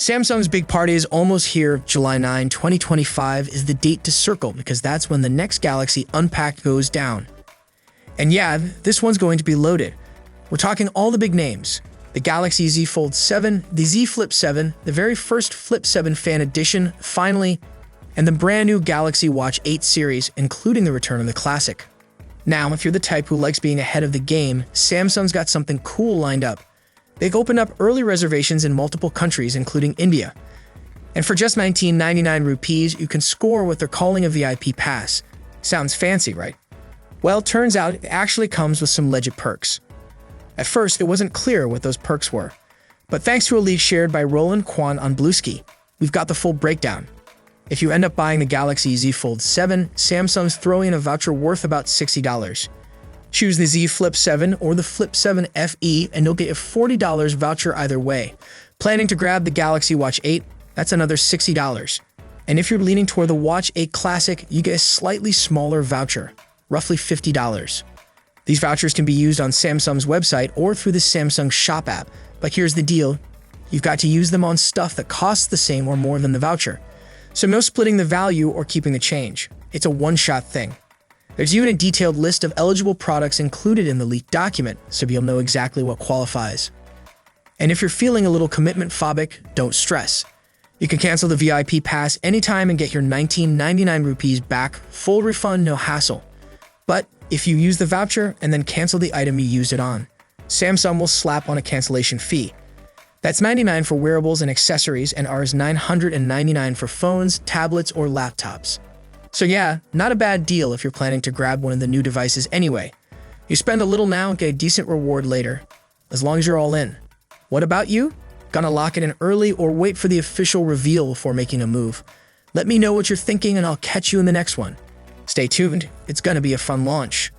Samsung's big party is almost here. July 9, 2025 is the date to circle because that's when the next Galaxy Unpacked goes down. And yeah, this one's going to be loaded. We're talking all the big names. The Galaxy Z Fold 7, the Z Flip 7, the very first Flip 7 Fan Edition, finally, and the brand new Galaxy Watch 8 series, including the return of the Classic. Now, if you're the type who likes being ahead of the game, Samsung's got something cool lined up. They've opened up early reservations in multiple countries, including India. And for just 1999 rupees, you can score what they're calling a VIP pass. Sounds fancy, right? Well, turns out it actually comes with some legit perks. At first, it wasn't clear what those perks were. But thanks to a leak shared by Roland Kwan on Bluesky, we've got the full breakdown. If you end up buying the Galaxy Z Fold 7, Samsung's throwing in a voucher worth about $60. Choose the Z Flip 7 or the Flip 7 FE and you'll get a $40 voucher either way. Planning to grab the Galaxy Watch 8? That's another $60. And if you're leaning toward the Watch 8 Classic, you get a slightly smaller voucher, roughly $50. These vouchers can be used on Samsung's website or through the Samsung Shop app. But here's the deal. You've got to use them on stuff that costs the same or more than the voucher. So no splitting the value or keeping the change. It's a one-shot thing. There's even a detailed list of eligible products included in the leaked document, so you'll know exactly what qualifies. And if you're feeling a little commitment phobic, don't stress. You can cancel the VIP pass anytime and get your 1999 rupees back, full refund, no hassle. But if you use the voucher and then cancel the item you used it on, Samsung will slap on a cancellation fee. That's $99 for wearables and accessories and ours $999 for phones, tablets, or laptops. So yeah, not a bad deal if you're planning to grab one of the new devices anyway. You spend a little now and get a decent reward later, as long as you're all in. What about you? Gonna lock it in early or wait for the official reveal before making a move? Let me know what you're thinking and I'll catch you in the next one. Stay tuned, it's gonna be a fun launch.